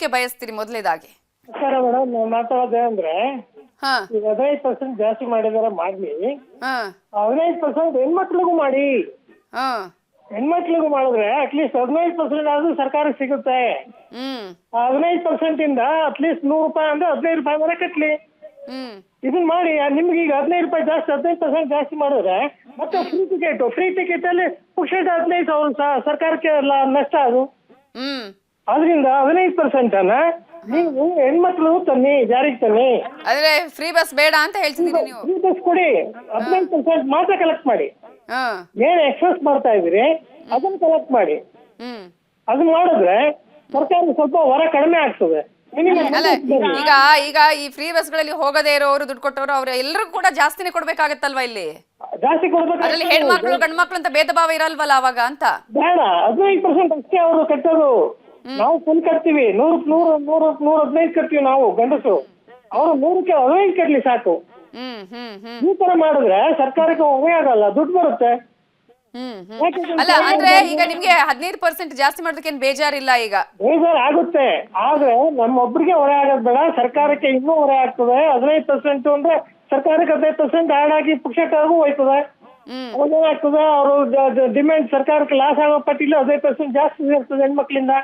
ಹೇಳೋದಕ್ಕೆ ಬಯಸ್ತೀರಿ ಮೊದಲೇದಾಗಿ? Sir madam ನಾವು ಮಾತಾಡೋದೇ ಅಂದ್ರೆ ಹಾ ಈಗ 15% ಜಾಸ್ತಿ ಮಾಡಿದಾರೆ ಮಾಡ್ಲಿ, ಹಾ 15% ಹೆಣ್ಮಕ್ಳಿಗೂ ಮಾಡಿ. ಹಾ ಹೆಣ್ಮಕ್ಳಿಗೂ ಮಾಡಿದ್ರೆ ಅಟ್ಲೀಸ್ಟ್ 15% ಆದ್ರೂ ಸರ್ಕಾರಕ್ಕೆ ಸಿಗುತ್ತೆ. 15% ಇಂದ ಅಟ್ಲೀಸ್ಟ್ 100 ರೂಪಾಯಿ ಅಂದ್ರೆ 15 ರೂಪಾಯಿ ಮನೆ ಕಟ್ಲಿ. ಇದನ್ನ ಮಾಡಿ ನಿಮ್ಗೆ ಈಗ 15 ರೂಪಾಯಿ ಜಾಸ್ತಿ 15% ಜಾಸ್ತಿ ಮಾಡಿದ್ರೆ ಮತ್ತೆ ಫ್ರೀ ಟಿಕೆಟ್ ಅಲ್ಲಿ ಪುಕ್ಷಟ 15,000 ಸರ್ಕಾರಕ್ಕೆ ನಷ್ಟ ಅದು. ಅದರಿಂದ 15% ಅನ್ನ ನೀವು ಹೆಣ್ಮಕ್ಳು ತನ್ನಿ, ಜಾರಿಗೆ ತನ್ನಿ. ಆದ್ರೆ ಫ್ರೀ ಬಸ್ ಬೇಡ ಅಂತ ಹೇಳ್ತಿದ್ದೀರಿ ನೀವು? ಫ್ರೀ ಬಸ್ ಕೊಡಿ, 15% ಮಾತ್ರ ಕಲೆಕ್ಟ್ ಮಾಡಿ. ಏನ್ ಎಕ್ಸಸ್ ಮಾಡ್ತಾ ಇದೀರಿ ಅದನ್ನ ಕಲೆಕ್ಟ್ ಮಾಡಿ. ಅದನ್ನ ಮಾಡಿದ್ರೆ ಸರ್ಕಾರ ಸ್ವಲ್ಪ ಹೊರ ಕಡಿಮೆ ಆಗ್ತದೆ. ಅಲ್ಲ ಈಗ ಈಗ ಈ ಫ್ರೀ ಬಸ್ಗಳಲ್ಲಿ ಹೋಗದೇ ಇರೋರು, ದುಡ್ಡು ಕೊಟ್ಟವರು, ಅವ್ರು ಎಲ್ಲರೂ ಕೂಡ ಜಾಸ್ತಿನೇ ಕೊಡ್ಬೇಕಾಗತ್ತಲ್ವಾ ಇಲ್ಲಿ? ಜಾಸ್ತಿ ಕೊಡ್ಬೇಕು. ಅದ್ರಲ್ಲಿ ಹೆಣ್ಮಕ್ಳು ಗಂಡ್ ಮಕ್ಳು ಅಂತ ಭೇದ ಭಾವ ಇರಲ್ವಲ್ಲ ಅವಾಗ ಅಂತ? ಬೇಡ, 15% ಅಷ್ಟೇ ಅವರು ಕಟ್ಟೋದು. ನಾವು ಫುಲ್ ಕಟ್ತೀವಿ, 115 ಕಟ್ತೀವಿ ನಾವು ಗಂಡಸು. ಅವರು 100ಕ್ಕೆ 15 ಕಟ್ಲಿ ಸಾಕು. ಈ ತರ ಮಾಡಿದ್ರೆ ಸರ್ಕಾರಕ್ಕೆ ಹೊರೆ ಆಗಲ್ಲ, ದುಡ್ಡು ಬರುತ್ತೆ. ಅಲ್ಲ ಅಂದ್ರೆ ಈಗ ನಿಮ್ಗೆ 15% ಜಾಸ್ತಿ ಮಾಡೋದಕ್ಕೆ ಏನ್ ಬೇಜಾರಿಲ್ಲ? ಈಗ ಬೇಜಾರ್ ಆಗುತ್ತೆ, ಆದ್ರೆ ನಮ್ಮೊಬ್ರಿಗೆ ಹೊರೆ ಆಗೋದ್ ಬೇಡ, ಸರ್ಕಾರಕ್ಕೆ ಇನ್ನೂ ಹೊರೆ ಆಗ್ತದೆ. 15% ಅಂದ್ರೆ ಸರ್ಕಾರಕ್ಕೆ 15% ಆಡ್ ಆಗಿ ಪುಕ್ಷಟಾಗೂ ಹೋಯ್ತದೆ. ಅವಾಗ ಏನಾಗ್ತದೆ, ಅವರು ಡಿಮ್ಯಾಂಡ್ ಸರ್ಕಾರಕ್ಕೆ ಲಾಸ್ ಆಗೋ ಪಟ್ಟಿಲ್ಲ 15% ಜಾಸ್ತಿ ಇರ್ತದೆ ಹೆಣ್ಮಕ್ಳಿಂದ.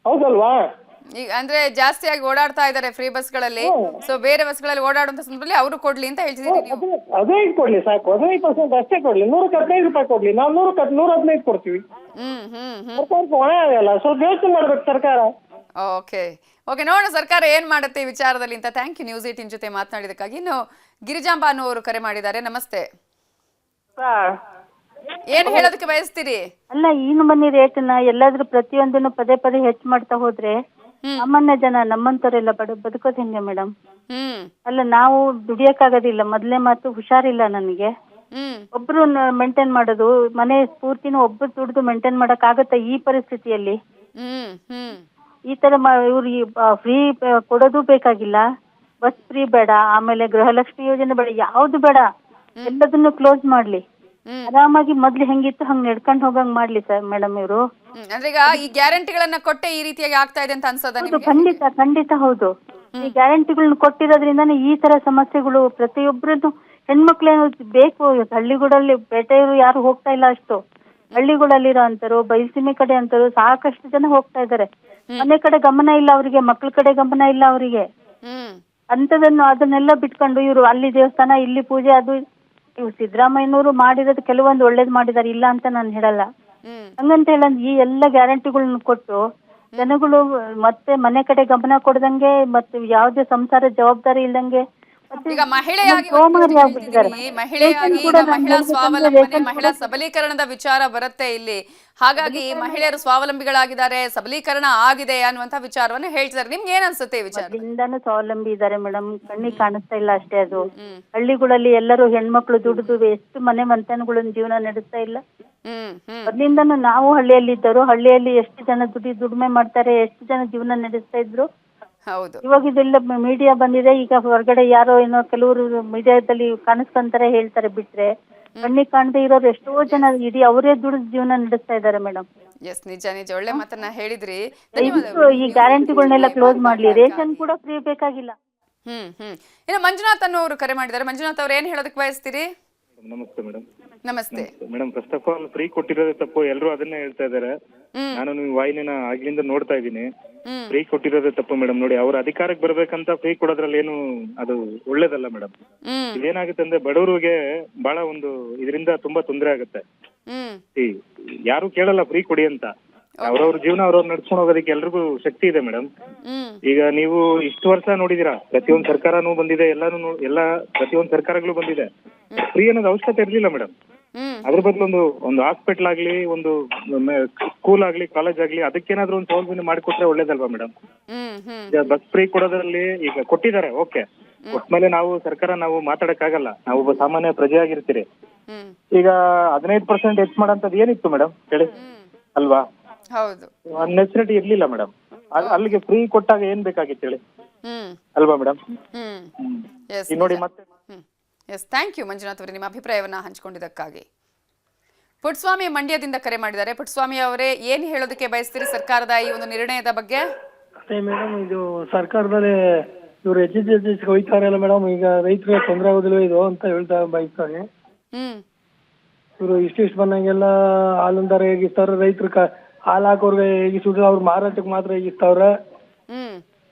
ಹೌದಲ್ವಾ? ಈಗ ಅಂದ್ರೆ ಜಾಸ್ತಿಯಾಗಿ ಓಡಾಡ್ತಾ ಇದಾರೆ ಫ್ರೀ ಬಸ್ಗಳಲ್ಲಿ, ಸೊ ಬೇರೆ ಬಸ್ಗಳಲ್ಲಿ ಓಡಾಡುವಂತ ಸಂದರ್ಭದಲ್ಲಿ ಅವರು ಕೊಡ್ಲಿ ಅಂತ ಹೇಳ್ತಿದ್ದೀರಿ ನೀವು? 15 ಕೊಡ್ಲಿ ಸಾಕು, 15% ಅಷ್ಟೇ ಕೊಡ್ಲಿ. 100ಕ್ಕೆ 15 ರೂಪಾಯಿ ಕೊಡ್ಲಿ, ನಾವು 115 ಕೊಡ್ತೀವಿ. ಸರ್ಕಾರಕ್ಕೆ ಹೊಣೆ ಆಗಲ್ಲ, ಸ್ವಲ್ಪ ಯೋಚನೆ ಮಾಡ್ಬೇಕು ಸರ್ಕಾರ. ಓಕೆ ಓಕೆ, ನೋಡೋಣ ಸರ್ಕಾರ ಏನ್ ಮಾಡುತ್ತೆ ಈ ವಿಚಾರದಲ್ಲಿ ಅಂತ. ಥ್ಯಾಂಕ್ ಯು ನ್ಯೂಸ್ 18 ಜೊತೆ ಮಾತನಾಡಿದಕ್ಕಾಗಿ. ಇನ್ನು ಗಿರಿಜಾಂಬ ಅನ್ನುವರು ಕರೆ ಮಾಡಿದ್ದಾರೆ. ನಮಸ್ತೆ, ಏನ್ ಹೇಳೋದಕ್ಕೆ ಬಯಸ್ತೀರಿ? ಅಲ್ಲ, ಇನ್ನು ಬನ್ನಿ ರೇಟ್ನ ಎಲ್ಲಾದ್ರೂ ಪ್ರತಿಯೊಂದನ್ನು ಪದೇ ಪದೇ ಹೆಚ್ಚು ಮಾಡ್ತಾ ಹೋದ್ರೆ ಸಾಮಾನ್ಯ ಜನ ನಮ್ಮಂತವರೆಲ್ಲ ಬದುಕೋದು ಹೆಂಗೆ ಮೇಡಮ್? ಅಲ್ಲ, ನಾವು ದುಡಿಯಕ್ಕಾಗೋದಿಲ್ಲ. ಮೊದ್ಲೇ ಮಾತು ಹುಷಾರಿಲ್ಲ ನನಗೆ. ಒಬ್ರು ಮೇಂಟೈನ್ ಮಾಡೋದು ಮನೆ ಪೂರ್ತಿನೂ ಒಬ್ರು ದುಡ್ದು ಮೇಂಟೈನ್ ಮಾಡಕ್ ಆಗತ್ತ ಈ ಪರಿಸ್ಥಿತಿಯಲ್ಲಿ? ಈ ತರ ಇವ್ರು ಫ್ರೀ ಕೊಡೋದು ಬೇಕಾಗಿಲ್ಲ, ಬಸ್ ಫ್ರೀ ಬೇಡ, ಆಮೇಲೆ ಗೃಹಲಕ್ಷ್ಮಿ ಯೋಜನೆ ಬೇಡ, ಯಾವ್ದು ಬೇಡ, ಎಲ್ಲದನ್ನು ಕ್ಲೋಸ್ ಮಾಡ್ಲಿ. ಆರಾಮಾಗಿ ಮೊದ್ಲು ಹೆಂಗಿತ್ತು ಹಂಗ್ ನಡ್ಕೊಂಡ್ ಹೋಗಂಗ್ ಮಾಡ್ಲಿ ಸರ್ ಮೇಡಮ್ ಇವರು. ಅಂದ್ರೆ ಈಗ ಈ ಗ್ಯಾರಂಟಿಗಳನ್ನ ಕೊಟ್ಟೆ ಈ ರೀತಿಯಾಗಿ ಆಗ್ತಾ ಇದೆ ಅಂತ ಅನ್ಸೋದ ನಿಮ್ಗೆ? ಖಂಡಿತ ಖಂಡಿತ ಹೌದು. ಈ ಗ್ಯಾರಂಟಿಗಳನ್ನ ಕೊಟ್ಟಿರೋದ್ರಿಂದಾನೇ ಈ ತರ ಸಮಸ್ಯೆಗಳು. ಪ್ರತಿಯೊಬ್ಬರನ್ನು ಹೆಣ್ಮಕ್ಳೇನು ಬೇಕು, ಹಳ್ಳಿಗಳಲ್ಲಿ ಪೇಟೆಯವರು ಯಾರು ಹೋಗ್ತಾ ಇಲ್ಲ ಅಷ್ಟು. ಹಳ್ಳಿಗಳಲ್ಲಿರೋ ಅಂತರು, ಬಯಲುಸೀಮೆ ಕಡೆ ಅಂತರು ಸಾಕಷ್ಟು ಜನ ಹೋಗ್ತಾ ಇದಾರೆ. ಮನೆ ಕಡೆ ಗಮನ ಇಲ್ಲ ಅವರಿಗೆ, ಮಕ್ಳ ಕಡೆ ಗಮನ ಇಲ್ಲ ಅವರಿಗೆ. ಅದನ್ನೆಲ್ಲ ಬಿಟ್ಕೊಂಡು ಇವರು ಅಲ್ಲಿ ದೇವಸ್ಥಾನ, ಇಲ್ಲಿ ಪೂಜೆ, ಅದು ಇವ್ ಸಿದ್ದರಾಮಯ್ಯನವರು ಮಾಡಿರೋದು ಕೆಲವೊಂದು ಒಳ್ಳೇದ್ ಮಾಡಿದಾರೆ, ಇಲ್ಲ ಅಂತ ನಾನು ಹೇಳಲ್ಲ. ಹಂಗಂತ ಹೇಳ ಈ ಎಲ್ಲ ಗ್ಯಾರಂಟಿಗಳನ್ನ ಕೊಟ್ಟು ಜನಗಳು ಮತ್ತೆ ಮನೆ ಕಡೆ ಗಮನ ಕೊಡದಂಗೆ, ಮತ್ತೆ ಯಾವುದೇ ಸಂಸಾರ ಜವಾಬ್ದಾರಿ ಇಲ್ದಂಗೆ ಈಗ ಮಹಿಳೆಯಾಗಿ ಮಹಿಳಾ ಸ್ವಾವಲಂಬನೆ, ಮಹಿಳಾ ಸಬಲೀಕರಣದ ವಿಚಾರ ಬರುತ್ತೆ ಇಲ್ಲಿ. ಹಾಗಾಗಿ ಮಹಿಳೆಯರು ಸ್ವಾವಲಂಬಿಗಳಾಗಿದ್ದಾರೆ, ಸಬಲೀಕರಣ ಆಗಿದೆ ಅನ್ನುವಂತ ವಿಚಾರವನ್ನು ಹೇಳ್ತಿದ್ದಾರೆ. ನಿಮ್ಗೆ ಏನ್ ಅನ್ಸುತ್ತೆ ಈ ವಿಚಾರ? ಸ್ವಾವಲಂಬಿ ಇದ್ದಾರೆ ಮೇಡಮ್, ಕಣ್ಣಿಗೆ ಕಾಣಿಸ್ತಾ ಇಲ್ಲ ಅಷ್ಟೇ. ಅದು ಹಳ್ಳಿಗಳಲ್ಲಿ ಎಲ್ಲರೂ ಹೆಣ್ಮಕ್ಳು ದುಡಿದು ಎಷ್ಟು ಮನೆ ಮಂತನಗಳನ್ನ ಜೀವನ ನಡೆಸ್ತಾ ಇಲ್ಲ. ಮೊದ್ಲಿಂದಾನು ನಾವು ಹಳ್ಳಿಯಲ್ಲಿ ಹಳ್ಳಿಯಲ್ಲಿ ಎಷ್ಟು ಜನ ದುಡಿಮೆ ಮಾಡ್ತಾರೆ, ಎಷ್ಟು ಜನ ಜೀವನ ನಡೆಸ್ತಾ ಇದ್ರು. ಹೌದು, ಇವಾಗ ಇದೆಲ್ಲ ಮೀಡಿಯಾ ಬಂದಿದೆ. ಈಗ ಹೊರಗಡೆ ಯಾರೋ ಏನೋ ಕೆಲವರು ಮೀಡಿಯಾದಲ್ಲಿ ಕಾಣಿಸ್ಕೊಂತಾರೆ, ಹೇಳ್ತಾರೆ, ಬಿಟ್ರೆ ಕಣ್ಣಿಗೆ ಕಾಣದೇ ಇರೋರು ಎಷ್ಟೋ ಜನ ಇಡೀ ಅವರೇ ದುಡಿದು ಜೀವನ ನಡೆಸ್ತಾ ಇದ್ದಾರೆ ಮೇಡಮ್. ಎಸ್, ನಿಜ ನಿಜ, ಒಳ್ಳೆ ಮಾತನ್ನ ಹೇಳಿದ್ರಿ. ಈ ಗ್ಯಾರಂಟಿಗಳನ್ನೆಲ್ಲ ಕ್ಲೋಸ್ ಮಾಡ್ಲಿ, ರೇಷನ್ ಕೂಡ ಫ್ರೀ ಬೇಕಾಗಿಲ್ಲ. ಇನ್ನು ಮಂಜುನಾಥ್ ಅನ್ನೋರು ಕರೆ ಮಾಡಿದ್ದಾರೆ. ಮಂಜುನಾಥ್ ಅವ್ರು ಏನ್ ಹೇಳೋದಕ್ಕೆ ಬಯಸ್ತೀರಿ? ನಮಸ್ತೆ ಮೇಡಮ್. ನಮಸ್ತೆ madam. First of all free ಕೊಟ್ಟಿರೋದೇ ತಪ್ಪು, ಎಲ್ಲರೂ ಅದನ್ನೇ ಹೇಳ್ತಾ ಇದಾರೆ. ನಾನು ನೀವು ವಾಹಿನಿನ ಆಗ್ಲಿಂದ ನೋಡ್ತಾ ಇದ್ದೀನಿ. ಫ್ರೀ ಕೊಟ್ಟಿರೋದೇ ತಪ್ಪು ಮೇಡಮ್. ನೋಡಿ, ಅವ್ರ ಅಧಿಕಾರಕ್ಕೆ ಬರ್ಬೇಕಂತ ಫ್ರೀ ಕೊಡೋದ್ರಲ್ಲಿ ಏನು ಅದು ಒಳ್ಳೇದಲ್ಲ ಮೇಡಮ್. ಇದೇನಾಗುತ್ತೆ ಅಂದ್ರೆ ಬಡವರಿಗೆ ಬಹಳ ಒಂದು ಇದರಿಂದ ತುಂಬಾ ತೊಂದರೆ ಆಗುತ್ತೆ. ಯಾರು ಕೇಳಲ್ಲ ಫ್ರೀ ಕೊಡಿ ಅಂತ. ಅವ್ರವ್ರ ಜೀವನ ಅವ್ರವ್ರು ನಡ್ಸ್ಕೊಂಡು ಹೋಗೋದಕ್ಕೆ ಎಲ್ರಿಗೂ ಶಕ್ತಿ ಇದೆ ಮೇಡಮ್. ಈಗ ನೀವು ಇಷ್ಟು ವರ್ಷ ನೋಡಿದೀರಾ, ಪ್ರತಿಯೊಂದು ಸರ್ಕಾರನೂ ಬಂದಿದೆ, ಪ್ರತಿಯೊಂದು ಸರ್ಕಾರಗಳು ಬಂದಿದೆ. ಫ್ರೀ ಅನ್ನೋದು ಅವಶ್ಯಕತೆ ಇರ್ಲಿಲ್ಲ ಮೇಡಮ್. ಅದ್ರ ಬದಲು ಒಂದು ಹಾಸ್ಪಿಟಲ್ ಆಗ್ಲಿ, ಒಂದು ಸ್ಕೂಲ್ ಆಗ್ಲಿ, ಕಾಲೇಜ್ ಆಗ್ಲಿ, ಅದಕ್ಕೇನಾದ್ರೂ ಒಂದು ಸೌಲಭ್ಯ ಮಾಡಿಕೊಟ್ರೆ ಒಳ್ಳೇದಲ್ವಾ ಮೇಡಮ್? ಬಸ್ ಫ್ರೀ ಕೊಡೋದ್ರಲ್ಲಿ ಈಗ ಕೊಟ್ಟಿದ್ದಾರೆ, ಓಕೆ. ಒಟ್ಮೇಲೆ ನಾವು ಸರ್ಕಾರ ನಾವು ಮಾತಾಡಕ್ಕಾಗಲ್ಲ, ನಾವು ಒಬ್ಬ ಸಾಮಾನ್ಯ ಪ್ರಜೆ ಆಗಿರ್ತೀರಿ. ಈಗ 15% ಹೆಚ್ಚು ಮಾಡೋಂಥದ್ದು ಏನಿತ್ತು ಮೇಡಮ್ ಹೇಳಿ, ಅಲ್ವಾ? ಹೌದು, ನೆಸೆಸಿಟಿ ಇರ್ಲಿಲ್ಲ ಮೇಡಮ್. ಅಲ್ಲಿಗೆ ಫ್ರೀ ಕೊಟ್ಟಾಗ ಏನ್ ಬೇಕಾಗಿತ್ತು ಹೇಳಿ, ಅಲ್ವಾ ಮೇಡಮ್? ನೋಡಿ ಮತ್ತೆ. ಎಸ್, ಥ್ಯಾಂಕ್ ಯು ಮಂಜುನಾಥ್ ಅವರೇ, ನಿಮ್ಮ ಅಭಿಪ್ರಾಯವನ್ನ ಹಂಚಿಕೊಂಡಿದ್ದಕ್ಕಾಗಿ. ಪುಟ್ಟಸ್ವಾಮಿ ಮಂಡ್ಯದಿಂದ ಕರೆ ಮಾಡಿದ್ದಾರೆ. ಪುಟ್ಟಸ್ವಾಮಿ ಅವರೇ, ಏನ್ ಹೇಳೋದಕ್ಕೆ ಬಯಸ್ತೀರಿ ಸರ್ಕಾರದ ಈ ಒಂದು ನಿರ್ಣಯದ ಬಗ್ಗೆ? ಅದೇ ಮೇಡಮ್, ಇದು ಸರ್ಕಾರದಲ್ಲಿ ಇವ್ರು HHS ಹೋಯ್ತಾರಲ್ಲ ಮೇಡಮ್, ಈಗ ರೈತರಿಗೆ ತೊಂದರೆ ಆಗೋದಿಲ್ಲ ಇದು ಅಂತ ಹೇಳ್ತಾ ಬಯಸ್ತಾರೆ. ಹ್ಮ್ ಇವರು ಇಷ್ಟಿಷ್ಟು ಬಂದಂಗೆಲ್ಲ ಹಾಲಿನ ದರ ಹೇಗಿಸ್ತಾವ್ರೆ, ರೈತರು ಹಾಲು ಹಾಕೋರ್ಗೆ ಹೇಗಿಸಿದ್ರೆ ಅವ್ರ ಮಾರಾಟಕ್ಕೆ ಮಾತ್ರ ಹೇಗಿಸ್ತಾವ್ರೆ, ಹ್ಮ್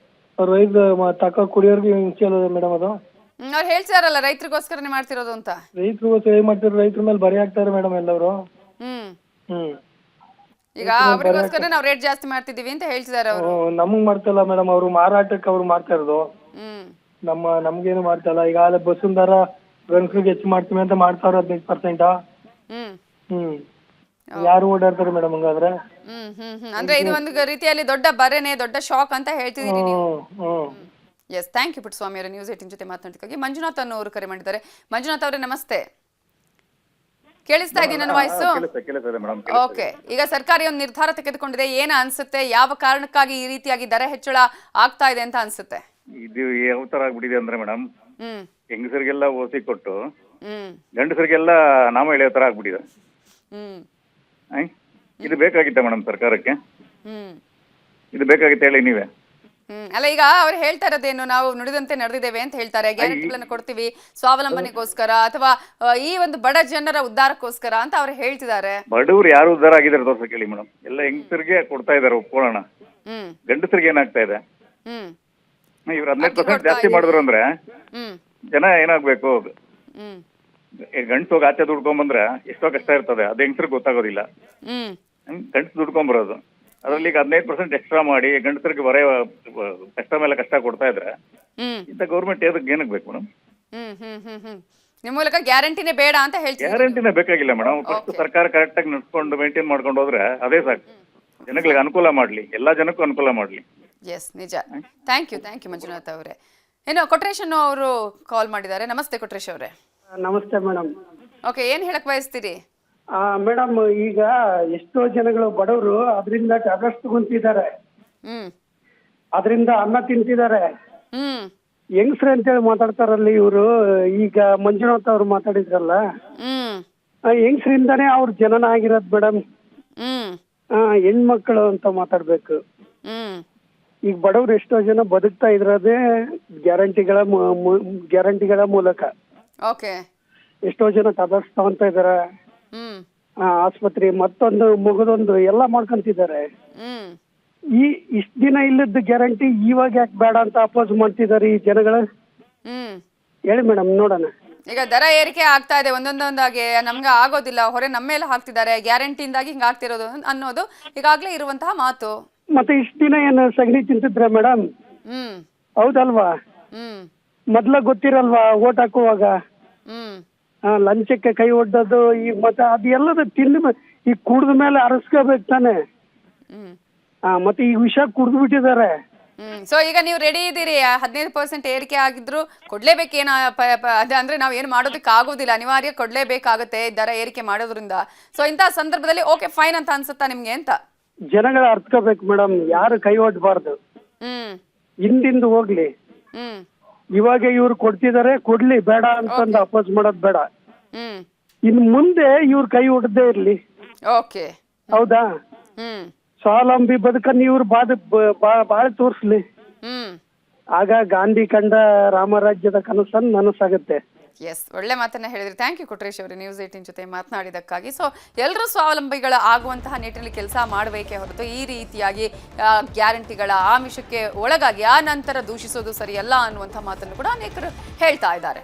ಅವ್ರ ರೈತ ತಕ್ಕ ಕುಡಿಯೋರ್ಗೆ ಹಿಂಸೆ ಅಲ್ಲ ಮೇಡಮ್ ಅದು. ಅವ್ರು ಹೇಳ್ತಾರಲ್ಲ ರೈತರಿಗೋಸ್ಕರನೇ ಮಾಡ್ತಿರೋದು ಅಂತ. ರೈತರು ಸೇವ್ ಮಾಡ್ತಿರೋ ರೈತರ ಮೇಲೆ ಬರಿ ಹಾಕ್ತಾರೆ ಮೇಡಮ್ ಎಲ್ಲವರು. ಹ್ಮ್ ಹ್ಮ್ ಈಗ ಅವ್ರಿಗೋಸ್ಕರ ನಾವು ರೇಟ್ ಜಾಸ್ತಿ ಮಾಡ್ತಿದೀವಿ ಅಂತ ಹೇಳ್ತಿದಾರೆ ಅವರು. ನಮಗ್ ಮಾಡ್ತಲ್ಲ ಮೇಡಮ್, ಅವ್ರು ಮಾರಾಟಕ್ಕೆ ಅವ್ರು ಮಾಡ್ತಾ ಇರೋದು. ಹ್ಮ್ ನಮ್ಗೇನು ಮಾಡ್ತಲ್ಲ. ಈಗ ಆಲೆ ಬಸ್ಸಿನ ದರ ಗಂಡಸ್ರಿಗೆ ಹೆಚ್ಚು ಮಾಡ್ತೀವಿ ಅಂತ ಮಾಡ್ತಾವ್ರ 15%. ಹ್ಮ್ ಹ್ಮ್ ಯಾರು ಓಡಾಡ್ತಾರೆ ಮೇಡಮ್ ಹಂಗಾದ್ರೆ? ಅಂದ್ರೆ ಇದು ಒಂದು ರೀತಿಯಲ್ಲಿ ದೊಡ್ಡ ಬರೆನೆ, ದೊಡ್ಡ ಶಾಕ್ ಅಂತ ಹೇಳ್ತಿದೀರಿ ನೀವು. ಎಸ್, ಥ್ಯಾಂಕ್ ಯು ಪುಟ್ಟಸ್ವಾಮಿ ಅವರ ನ್ಯೂಸ್ 18 ಜೊತೆ ಮಾತನಾಡೋದಕ್ಕಾಗಿ. ಮಂಜುನಾಥ್ ಅನ್ನೋರು ಕರೆ ಮಾಡಿದ್ದಾರೆ. ಮಂಜುನಾಥ್ ಅವರೇ ನಮಸ್ತೆ, ಕೇಳಿಸ್ತಾ ಇದೀನಿ ನನ್ನ ವಾಯ್ಸು? ಓಕೆ, ಈಗ ಸರ್ಕಾರಿ ಒಂದು ನಿರ್ಧಾರ ತೆಗೆದುಕೊಂಡಿದೆ, ಏನ ಅನ್ಸುತ್ತೆ? ಯಾವ ಕಾರಣಕ್ಕಾಗಿ ಈ ರೀತಿಯಾಗಿ ದರ ಹೆಚ್ಚಳ ಆಗ್ತಾ ಇದೆ ಅಂತ ಅನ್ಸುತ್ತೆ? ಇದು ಯಾವ ತರ ಆಗ್ಬಿಟ್ಟಿದೆ ಅಂದ್ರೆ ಮೇಡಮ್, ಹ್ಮ್ ಹೆಂಗಸರಿಗೆಲ್ಲ ಓಸಿ ಕೊಟ್ಟು ಹ್ಮ್ ಗಂಡಸರಿಗೆಲ್ಲ ನಾಮ ಎಳೆಯೋ ತರ ಆಗ್ಬಿಟ್ಟಿದೆ. ಹ್ಮ್ ಇದು ಬೇಕಾಗಿತ್ತ ಮೇಡಮ್ ಸರ್ಕಾರಕ್ಕೆ? ಹ್ಮ್ ಇದು ಬೇಕಾಗಿತ್ತ ಹೇಳಿ ನೀವೇ? ಅಲ್ಲ, ಈಗ ಅವ್ರು ಹೇಳ್ತಾ ಇರೋದೇನು, ನಾವು ನುಡಿದಂತೆ ನಡೆದಿದ್ದೇವೆ ಅಂತ ಹೇಳ್ತಾರೆ. ಗ್ಯಾರಂಟಿಗಳನ್ನು ಕೊಡ್ತೀವಿ ಸ್ವಾವಲಂಬನೆಗೋಸ್ಕರ ಅಥವಾ ಈ ಒಂದು ಬಡ ಜನರ ಉದ್ಧಾರಕ್ಕೋಸ್ಕರ ಅಂತ ಅವ್ರು ಹೇಳ್ತಿದ್ದಾರೆ. ಬಡವ್ರು ಯಾರು ಉದ್ಧಾರ ಆಗಿದ್ದಾರೆ ತೋರ್ಸ ಕೇಳಿ ಮೇಡಮ್. ಎಲ್ಲ ಹೆಂಗಸರಿಗೆ ಕೊಡ್ತಾ ಇದಾರೆ, ಒಪ್ಕೊಳ್ಳೋಣ. ಹ್ಮ್ ಗಂಡಸರಿಗೆ ಏನಾಗ್ತಾ ಇದೆ? ಹ್ಮ್ ಇವ್ರು 15% ಜಾಸ್ತಿ ಮಾಡಿದ್ರು ಅಂದ್ರೆ ಹ್ಮ್ ಜನ ಏನಾಗ್ಬೇಕು? ಹ್ಮ್ ಗಂಡಸು ಹೋಗಿ ಆಚೆ ದುಡ್ಕೊಂಬಂದ್ರೆ ಎಷ್ಟೋ ಕಷ್ಟ ಇರ್ತದೆ, ಅದು ಹೆಂಗಸರಿಗೆ ಗೊತ್ತಾಗೋದಿಲ್ಲ. ಹ್ಮ್ ಗಂಡಸು ದುಡ್ಕೊಂಬರೋದು, ಅದ್ರಲ್ಲಿ ಈಗ 15% ಎಕ್ಸ್ಟ್ರಾ ಮಾಡಿ ಗಂಡಸರಿಗೆ ಬರೇ ಕಷ್ಟ ಮೇಲೆ ಕಷ್ಟ ಕೊಡ್ತಾ ಇದ್ರೆ ಇಂಥ ಗೌರ್ಮೆಂಟ್ ಏನಕ್ಕೆ ಬೇಕು ಮೇಡಮ್? ನಿಮ್ಮ ಮೂಲಕ ಗ್ಯಾರಂಟಿನೇ ಬೇಡ ಅಂತ ಹೇಳ್ತೀವಿ. ಗ್ಯಾರಂಟಿನೇ ಬೇಕಾಗಿಲ್ಲ ಮೇಡಮ್. ಫಸ್ಟ್ ಸರ್ಕಾರ ಕರೆಕ್ಟ್ ಆಗಿ ನಡ್ಕೊಂಡು ಮೇಂಟೈನ್ ಮಾಡ್ಕೊಂಡು ಹೋದ್ರೆ ಅದೇ ಸಾಕು. ಜನಗಳಿಗೆ ಅನುಕೂಲ ಮಾಡ್ಲಿ, ಎಲ್ಲಾ ಜನಕ್ಕೂ ಅನುಕೂಲ ಮಾಡ್ಲಿ. ಎಸ್, ನಿಜ. ಥ್ಯಾಂಕ್ ಯು ಮಂಜುನಾಥ್ ಅವರೇ. ಏನು ಕೊಟ್ರೇಶ್ ಅವರು ಕಾಲ್ ಮಾಡಿದ್ದಾರೆ. ನಮಸ್ತೆ ಕೊಟ್ರೇಶ್ ಅವರೇ. ನಮಸ್ತೆ ಮೇಡಮ್. ಓಕೆ, ಏನ್ ಹೇಳಕ್ ಬಯಸ್ತೀರಿ? ಮೇಡಮ್, ಈಗ ಎಷ್ಟೋ ಜನಗಳು ಬಡವರು ಅದರಿಂದ ಟ್ಯಾಬ್ಲೆಟ್ಸ್ ತಗೊಂತಿದ್ದಾರೆ, ಅದರಿಂದ ಅನ್ನ ತಿಂತಿದ್ದಾರೆ. ಹೆಂಗ್ಸ್ರ ಅಂತೇಳಿ ಮಾತಾಡ್ತಾರಲ್ಲಿ ಇವರು. ಈಗ ಮಂಜುನಾಥ್ ಅವ್ರು ಮಾತಾಡಿದ್ರಲ್ಲ, ಹೆಂಗ್ಸ್ರಿಂದಾನೇ ಅವ್ರ ಜನನ ಆಗಿರೋದು ಮೇಡಮ್. ಹೆಣ್ಮಕ್ಳು ಅಂತ ಮಾತಾಡ್ಬೇಕು. ಈಗ ಬಡವ್ರು ಎಷ್ಟೋ ಜನ ಬದುಕ್ತಾ ಇದ್ರದೇ ಗ್ಯಾರಂಟಿಗಳ ಮೂಲಕ. ಓಕೆ, ಎಷ್ಟೋ ಜನ ಟ್ಯಾಬ್ಲೆಟ್ಸ್ ತಗೊಂತ ಇದಾರೆ, ಆಸ್ಪತ್ರೆ ಮತ್ತೊಂದು ಮಗದೊಂದು ಎಲ್ಲ ಮಾಡ್ಕೊಂತಿದ್ದಾರೆ. ಇಷ್ಟ ದಿನ ಇಲ್ಲದ ಗ್ಯಾರಂಟಿ ಇವಾಗ ಯಾಕೆ ಬೇಡ ಅಂತ ಅಪೋಸ್ ಮಾಡ್ತಿದ್ದಾರೆ ಈ ಜನಗಳು? ಹೇಳಿ ಮೇಡಮ್, ನೋಡೋಣ. ಈಗ ದರ ಏರಿಕೆ ಆಗ್ತಾ ಇದೆ ಒಂದೊಂದಾಗಿ, ನಮ್ಗೆ ಆಗೋದಿಲ್ಲ, ಹೊರೆ ನಮ್ಮ ಮೇಲೆ ಹಾಕ್ತಿದ್ದಾರೆ, ಗ್ಯಾರಂಟಿಯಿಂದಾಗಿ ಹಿಂಗ ಆಗ್ತಿರೋದು ಅನ್ನೋದು ಈಗಾಗ್ಲೇ ಇರುವಂತಹ ಮಾತು. ಮತ್ತೆ ಇಷ್ಟ ದಿನ ಏನು ಸಗಣಿ ತಿಂತಿದ್ರ ಮೇಡಮ್? ಹೌದಲ್ವಾ? ಮೊದ್ಲ ಗೊತ್ತಿರಲ್ವಾ ಓಟ್ ಹಾಕುವಾಗ ಲಂಚಕ್ಕೆ ಕೈ ಒಡ್ಡೋದು? ಈಗ ಮತ್ತೆ ಅದು ಎಲ್ಲದ ತಿಂದ ಈಗ ಕುಡ್ದ ಮೇಲೆ ಅರಸ್ಕೋಬೇಕು ತಾನೆ. ಮತ್ತೆ ಈ ವಿಷ ಕುಡ್ದು ಬಿಟ್ಟಿದ್ದಾರೆ. ಸೊ ಈಗ ನೀವು ರೆಡಿ ಇದ್ದೀರಿ? 15% ಏರಿಕೆ ಆಗಿದ್ರು ಕೊಡ್ಲೇಬೇಕೇನ? ಅಂದ್ರೆ ನಾವ್ ಏನ್ ಮಾಡೋದಕ್ಕೆ ಆಗೋದಿಲ್ಲ, ಅನಿವಾರ್ಯ ಕೊಡ್ಲೇಬೇಕಾಗುತ್ತೆ ದರ ಏರಿಕೆ ಮಾಡೋದ್ರಿಂದ. ಸೊ ಇಂತಹ ಸಂದರ್ಭದಲ್ಲಿ ಓಕೆ ಫೈನ್ ಅಂತ ಅನ್ಸುತ್ತಾ ನಿಮ್ಗೆ ಅಂತ? ಜನಗಳ ಅರ್ತ್ಕೋಬೇಕು ಮೇಡಮ್, ಯಾರು ಕೈ ಒಡ್ಬಾರ್ದು. ಹಿಂದಿಂದ ಹೋಗ್ಲಿ, ಇವಾಗ ಇವ್ರು ಕೊಡ್ತಿದಾರೆ, ಕೊಡ್ಲಿ, ಬೇಡ ಅಂತಂದು ಅಪೋಸ್ ಮಾಡೋದ್ ಬೇಡ. ಇನ್ ಮುಂದೆ ಇವ್ರ ಕೈ ಒಡ್ದೇ ಇರ್ಲಿ. ಓಕೆ, ಹೌದಾ? ಸ್ವಾವಲಂಬಿ ಬದುಕನ್ನು ಇವ್ರು ಬಾಳ ತೋರ್ಸ್ಲಿ. ಆಗ ಗಾಂಧಿ ಕಂಡ ರಾಮರಾಜ್ಯದ ಕನಸನ್ನು ನನಸಾಗುತ್ತೆ. ಎಸ್, ಒಳ್ಳೆ ಮಾತನ್ನ ಹೇಳಿದ್ರಿ. ಥ್ಯಾಂಕ್ ಯು ಕೊಟ್ರೇಶ್ ಅವರು ನ್ಯೂಸ್ 18 ಜೊತೆ ಮಾತನಾಡಿದಕ್ಕಾಗಿ. ಸೊ ಎಲ್ಲರೂ ಸ್ವಾವಲಂಬಿಗಳ ಆಗುವಂತಹ ನಿಟ್ಟಿನಲ್ಲಿ ಕೆಲಸ ಮಾಡಬೇಕೇ ಹೊರತು ಈ ರೀತಿಯಾಗಿ ಗ್ಯಾರಂಟಿಗಳ ಆಮಿಷಕ್ಕೆ ಒಳಗಾಗಿ ಆ ನಂತರ ದೂಷಿಸೋದು ಸರಿಯಲ್ಲ ಅನ್ನುವಂಥ ಮಾತನ್ನು ಕೂಡ ಅನೇಕರು ಹೇಳ್ತಾ ಇದ್ದಾರೆ.